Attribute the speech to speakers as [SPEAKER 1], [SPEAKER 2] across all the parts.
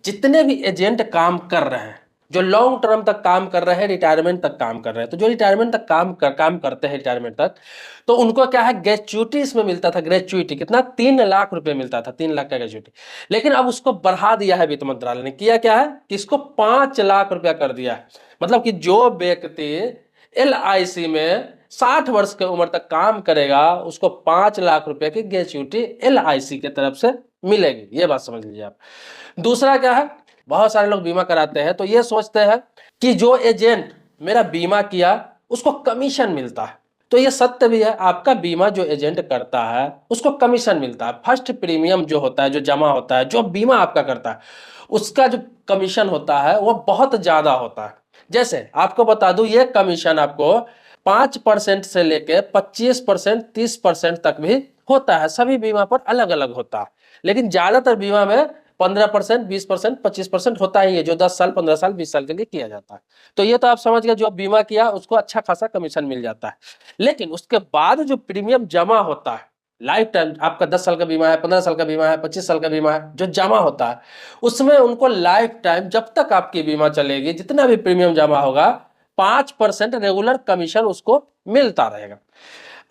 [SPEAKER 1] जितने भी एजेंट काम कर रहे हैं, जो लॉन्ग टर्म तक काम कर रहे हैं, रिटायरमेंट तक काम कर रहे हैं, तो जो रिटायरमेंट तक काम करते हैं रिटायरमेंट तक, तो उनको क्या है, ग्रेच्युटी इसमें मिलता था। ग्रेच्युटी कितना, 3 लाख रुपए मिलता था, 3 लाख का ग्रेच्युटी। लेकिन अब उसको बढ़ा दिया है वित्त मंत्रालय ने। किया क्या है कि इसको 5 लाख रुपया कर दिया है। मतलब कि जो व्यक्ति LIC में 60 वर्ष की उम्र तक काम करेगा, उसको 5 लाख रुपए की ग्रेच्युटी LIC की तरफ से मिलेगी। ये बात समझ लीजिए आप। दूसरा क्या है, बहुत सारे लोग बीमा कराते हैं तो ये सोचते हैं कि जो एजेंट मेरा बीमा किया उसको कमीशन मिलता है। तो ये सत्य भी है, आपका बीमा जो एजेंट करता है उसको कमीशन मिलता है। फर्स्ट प्रीमियम जो होता है, जो जमा होता है, जो बीमा आपका करता है, उसका जो कमीशन होता है वो बहुत ज्यादा होता है। जैसे आपको बता दूं, ये कमीशन आपको 5% से लेके 25%, 30% तक भी होता है। सभी बीमा पर अलग अलग होता है, लेकिन ज्यादातर बीमा में 15%, 20%, 25% होता ही है, जो 10 साल, 15 साल, 20 साल के लिए किया जाता है। तो ये तो आप समझ गए, जो बीमा किया उसको अच्छा खासा कमीशन मिल जाता है। लेकिन उसके बाद जो प्रीमियम जमा होता है, लाइफ टाइम आपका 10 साल का बीमा है, 15 साल का बीमा है, 25 साल का बीमा है, जो जमा होता है उसमें उनको लाइफ टाइम, जब तक आपकी बीमा चलेगी, जितना भी प्रीमियम जमा होगा, 5% रेगुलर कमीशन उसको मिलता रहेगा।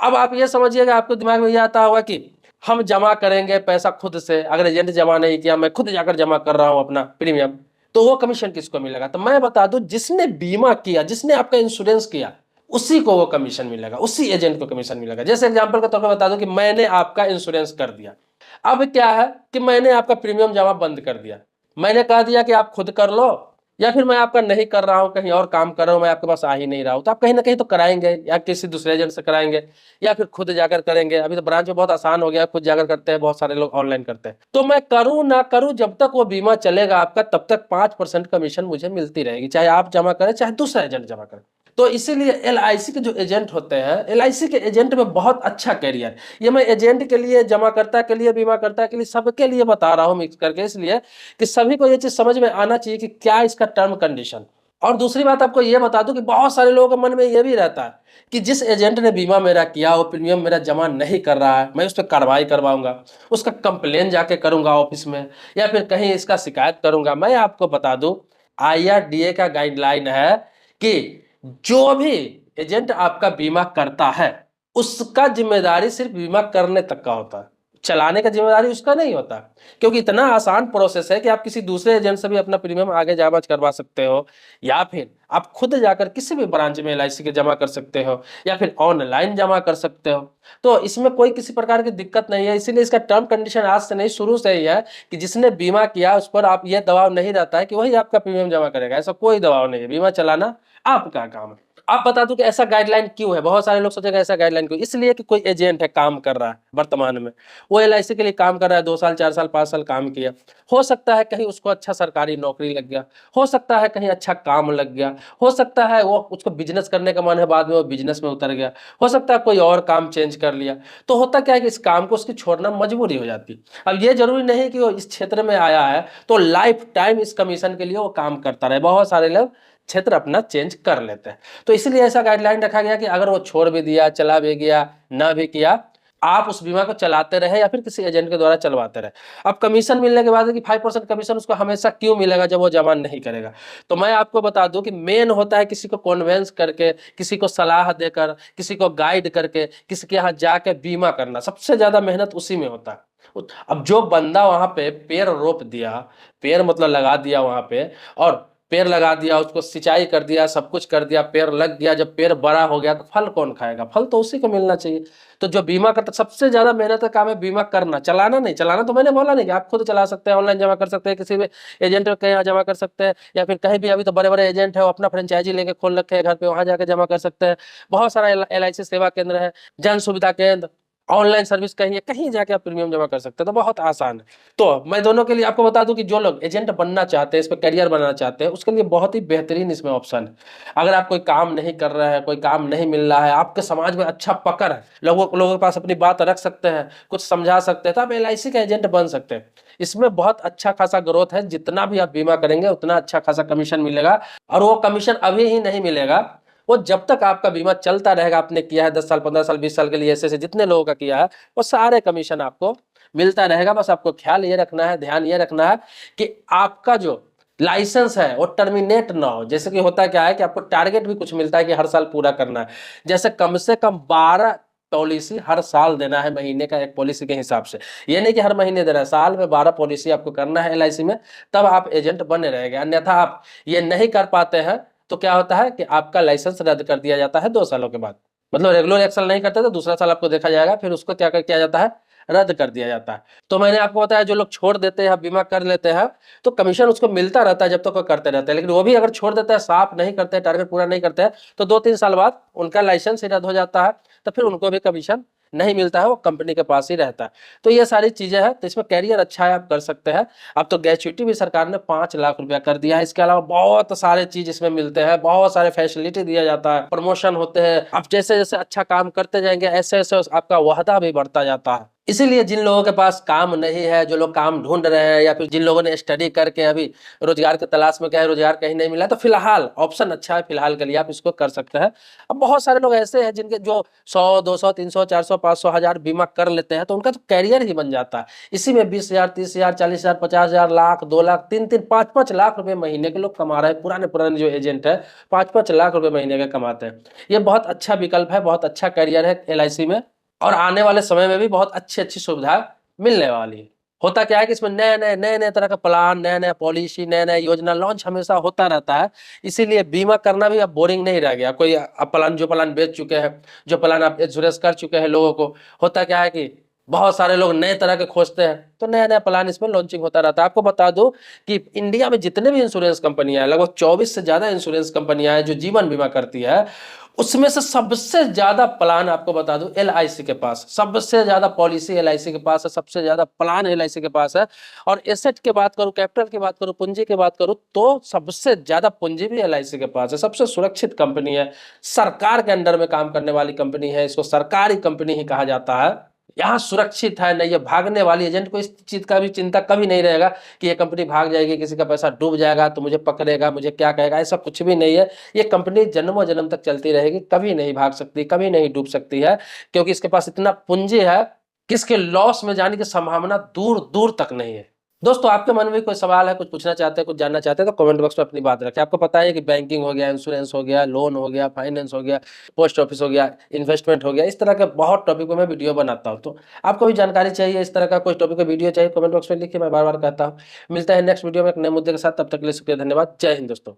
[SPEAKER 1] अब आप ये समझिएगा, आपके दिमाग में ये आता होगा कि हम जमा करेंगे पैसा खुद से, अगर एजेंट जमा नहीं किया, मैं खुद जाकर जमा कर रहा हूं अपना प्रीमियम, तो वो कमीशन किसको मिलेगा? तो मैं बता दूं, जिसने बीमा किया, जिसने आपका इंश्योरेंस किया, उसी को वो कमीशन मिलेगा, उसी एजेंट को कमीशन मिलेगा। जैसे एग्जांपल के तौर पर बता दूं कि मैंने आपका इंश्योरेंस कर दिया। अब क्या है कि मैंने आपका प्रीमियम जमा बंद कर दिया, मैंने कह दिया कि आप खुद कर लो, या फिर मैं आपका नहीं कर रहा हूं, कहीं और काम कर रहा हूं, मैं आपके पास आ ही नहीं रहा हूं, तो आप कहीं ना कहीं तो कराएंगे, या किसी दूसरे एजेंट से कराएंगे, या फिर खुद जाकर करेंगे। अभी तो ब्रांच में बहुत आसान हो गया, खुद जाकर करते हैं, बहुत सारे लोग ऑनलाइन करते हैं। तो मैं करूं ना करूं, जब तक वो बीमा चलेगा आपका, तब तक 5% कमीशन मुझे मिलती रहेगी, चाहे आप जमा करें चाहे दूसरा एजेंट जमा करे। तो इसीलिए LIC के जो एजेंट होते हैं, LIC के एजेंट में बहुत अच्छा कैरियर। ये मैं एजेंट के लिए, जमाकर्ता के लिए, बीमा करता के लिए, सबके लिए बता रहा हूं मिक्स करके, इसलिए कि सभी को ये चीज समझ में आना चाहिए कि क्या इसका टर्म कंडीशन। और दूसरी बात आपको ये बता दूं कि बहुत सारे लोगों के मन में ये भी रहता है कि जिस एजेंट ने बीमा मेरा किया, वो प्रीमियम मेरा जमा नहीं कर रहा है, मैं उस पर कार्रवाई करवाऊंगा, उसका कंप्लेन जाके करूंगा ऑफिस में, या फिर कहीं इसका शिकायत करूंगा। मैं आपको बता दूं, IRDA का गाइडलाइन है कि जो भी एजेंट आपका बीमा करता है, उसका जिम्मेदारी सिर्फ बीमा करने तक का होता है, चलाने का जिम्मेदारी उसका नहीं होता। क्योंकि इतना आसान प्रोसेस है कि आप किसी दूसरे एजेंट से भी अपना प्रीमियम आगे जमा करवा सकते हो, या फिर आप खुद जाकर किसी भी ब्रांच में LIC के जमा कर सकते हो, या फिर ऑनलाइन जमा कर सकते हो। तो इसमें कोई किसी प्रकार की दिक्कत नहीं है। इसीलिए इसका टर्म कंडीशन आज से नहीं, शुरू से ही है कि जिसने बीमा किया उस पर आप ये दबाव नहीं रहता है कि वही आपका प्रीमियम जमा करेगा, ऐसा कोई दबाव नहीं है। बीमा चलाना आपका काम है। आप बता दूं कि ऐसा गाइडलाइन क्यों है। बहुत सारे लोग सोचेंगे ऐसा गाइडलाइन क्यों, इसलिए कि कोई एजेंट है, काम कर रहा है वर्तमान में, वो LIC के लिए काम कर रहा है, 2 साल, 4 साल, 5 साल काम किया, हो सकता है कहीं उसको अच्छा सरकारी नौकरी लग गया, हो सकता है कहीं अच्छा काम लग गया, हो सकता है वो उसको बिजनेस करने का मन है, बाद में वो बिजनेस में उतर गया, हो सकता है कोई और काम चेंज कर लिया। तो होता क्या है कि इस काम को उसकी छोड़ना मजबूरी हो जाती। अब ये जरूरी नहीं कि वो इस क्षेत्र में आया है तो लाइफ टाइम इस कमीशन के लिए वो काम करता रहे। बहुत सारे लोग क्षेत्र अपना चेंज कर लेते हैं। तो इसलिए ऐसा गाइडलाइन रखा गया कि अगर वो छोड़ भी दिया, चला भी गया, ना भी किया, आप उस बीमा को चलाते रहे या फिर किसी एजेंट के द्वारा चलवाते रहे। अब कमीशन मिलने के बाद कि 5% कमीशन उसको हमेशा क्यों मिलेगा जब वो जमा नहीं करेगा? तो मैं आपको बता दूं कि मेन होता है किसी को कन्वेंस करके, किसी को सलाह देकर, किसी को गाइड करके, किसी के यहाँ जाके बीमा करना, सबसे ज्यादा मेहनत उसी में होता है। अब जो बंदा वहां पे पेड़ रोप दिया, पेड़ मतलब लगा दिया वहां पे, और पेड़ लगा दिया, उसको सिंचाई कर दिया, सब कुछ कर दिया, पेड़ लग गया, जब पेड़ बड़ा हो गया तो फल कौन खाएगा? फल तो उसी को मिलना चाहिए। तो जो बीमा करता, सबसे ज्यादा मेहनत का काम है बीमा करना, चलाना नहीं। चलाना तो मैंने बोला नहीं कि आप खुद चला सकते हैं, ऑनलाइन जमा कर सकते हैं, किसी भी एजेंट के यहाँ जमा कर सकते हैं, या फिर कहीं भी, अभी तो बड़े बड़े एजेंट है वो अपना फ्रेंचाइजी लेके खोल रखे हैं घर पे, वहां जाकर जमा कर सकते हैं। बहुत सारा LIC सेवा केंद्र है, जन सुविधा केंद्र, ऑनलाइन सर्विस कहीं कहीं जाके आप प्रीमियम जमा कर सकते हैं। तो बहुत आसान है। तो मैं दोनों के लिए आपको बता दूं कि जो लोग एजेंट बनना चाहते हैं, इस पर करियर बनाना चाहते हैं, उसके लिए बहुत ही बेहतरीन इसमें ऑप्शन है। अगर आप कोई काम नहीं कर रहे हैं, कोई काम नहीं मिल रहा है, आपके समाज में अच्छा पकड़ है, लोगों के पास अपनी बात रख सकते हैं, कुछ समझा सकते हैं, तो आप LIC का एजेंट बन सकते हैं। इसमें बहुत अच्छा खासा ग्रोथ है, जितना भी आप बीमा करेंगे उतना अच्छा खासा कमीशन मिलेगा। और वो कमीशन अभी ही नहीं मिलेगा, वो जब तक आपका बीमा चलता रहेगा, आपने किया है 10 साल, 15 साल, 20 साल के लिए, ऐसे जितने लोगों का किया है, वो सारे कमीशन आपको मिलता रहेगा। बस आपको ख्याल ये रखना है, ध्यान ये रखना है कि आपका जो लाइसेंस है वो टर्मिनेट ना हो। जैसे कि होता क्या है कि आपको टारगेट भी कुछ मिलता है कि हर साल पूरा करना है, जैसे कम से कम 12 पॉलिसी हर साल देना है, महीने का एक पॉलिसी के हिसाब से। ये नहीं कि हर महीने देना है, साल में 12 पॉलिसी आपको करना है एलआईसी में, तब आप एजेंट बने रहेंगे। अन्यथा आप ये नहीं कर पाते हैं तो क्या होता है कि आपका लाइसेंस रद्द कर दिया जाता है 2 सालों के बाद। मतलब रेगुलर एक साल नहीं करते तो दूसरा साल आपको देखा जाएगा, फिर उसको क्या किया जाता है, रद्द कर दिया जाता है। तो मैंने आपको बताया जो लोग छोड़ देते हैं, बीमा कर लेते हैं, तो कमीशन उसको मिलता रहता है जब तक वो करते रहते हैं। लेकिन वो भी अगर छोड़ देते हैं, साफ नहीं करते हैं, टारगेट पूरा नहीं करते हैं, तो 2-3 साल बाद उनका लाइसेंस ही रद्द हो जाता है, तो फिर उनको भी कमीशन नहीं मिलता है, वो कंपनी के पास ही रहता है। तो ये सारी चीजें हैं, तो इसमें कैरियर अच्छा है, आप कर सकते हैं। अब तो ग्रेच्युटी भी सरकार ने 5 लाख रुपया कर दिया है। इसके अलावा बहुत सारे चीज इसमें मिलते हैं, बहुत सारे फैसिलिटी दिया जाता है, प्रमोशन होते हैं। आप जैसे जैसे अच्छा काम करते जाएंगे ऐसे ऐसे आपका वहदा भी बढ़ता जाता है। इसीलिए जिन लोगों के पास काम नहीं है, जो लोग काम ढूंढ रहे हैं, या फिर जिन लोगों ने स्टडी करके अभी रोजगार की तलाश में, क्या है, रोजगार कहीं नहीं मिला, तो फिलहाल ऑप्शन अच्छा है, फिलहाल के लिए आप इसको कर सकते हैं। अब बहुत सारे लोग ऐसे हैं जिनके जो 100, 200, 300, 400, 500 हजार बीमा कर लेते हैं, तो उनका तो कैरियर ही बन जाता है। इसी में 20,000, 30,000, 40,000, 50,000, लाख, 2 लाख, 3-3, 5-5 लाख रुपए महीने के लोग कमा रहे हैं। पुराने पुराने जो एजेंट है 5-5 लाख रुपए महीने के कमाते हैं। ये बहुत अच्छा विकल्प है, बहुत अच्छा कैरियर है एलआईसी में, और आने वाले समय में भी बहुत अच्छी अच्छी सुविधा मिलने वाली है। होता क्या है कि इसमें नए नए तरह का प्लान, नया नया पॉलिसी, नया नया योजना लॉन्च हमेशा होता रहता है। इसीलिए बीमा करना भी अब बोरिंग नहीं रह गया। कोई अब प्लान, जो प्लान बेच चुके हैं, जो प्लान आप इंश्योरेंस कर चुके हैं लोगों को, होता क्या है कि बहुत सारे लोग नए तरह के खोजते हैं, तो नया नया प्लान इसमें लॉन्चिंग होता रहता है। आपको बता दूं कि इंडिया में जितने भी इंश्योरेंस कंपनियां हैं, लगभग 24 से ज्यादा इंश्योरेंस कंपनियां हैं जो जीवन बीमा करती है, उसमें से सबसे ज्यादा प्लान आपको बता दूं एलआईसी के पास, सबसे ज्यादा पॉलिसी एलआईसी के पास है, सबसे ज्यादा प्लान एलआईसी के पास है। और एसेट की बात करूं, कैपिटल की बात करूं, पूंजी की बात करूं, तो सबसे ज्यादा पूंजी भी एलआईसी के पास है। सबसे सुरक्षित कंपनी है, सरकार के अंडर में काम करने वाली कंपनी है, इसको सरकारी कंपनी ही कहा जाता है। यहाँ सुरक्षित है, नहीं ये भागने वाली। एजेंट को इस चीज का भी चिंता कभी नहीं रहेगा कि ये कंपनी भाग जाएगी, किसी का पैसा डूब जाएगा तो मुझे पकड़ेगा, मुझे क्या कहेगा, ऐसा कुछ भी नहीं है। ये कंपनी जन्मों जन्म तक चलती रहेगी, कभी नहीं भाग सकती, कभी नहीं डूब सकती है, क्योंकि इसके पास इतना पूंजी है कि इसके लॉस में जाने की संभावना दूर दूर तक नहीं है। दोस्तों, आपके मन में कोई सवाल है, कुछ पूछना चाहते हैं, कुछ जानना चाहते हैं, तो कमेंट बॉक्स में अपनी बात रखें। आपको पता है कि बैंकिंग हो गया, इंश्योरेंस हो गया, लोन हो गया, फाइनेंस हो गया, पोस्ट ऑफिस हो गया, इन्वेस्टमेंट हो गया, इस तरह के बहुत टॉपिक पर मैं वीडियो बनाता हूँ। तो आपको भी जानकारी चाहिए, इस तरह का कोई टॉपिक का वीडियो चाहिए, कमेंट बॉक्स में लिखिए, मैं बार बार कहता हूँ। मिलता है नेक्स्ट वीडियो में एक नए मुद्दे के साथ, तब तक के लिए शुक्रिया, धन्यवाद, जय हिंद दोस्तों।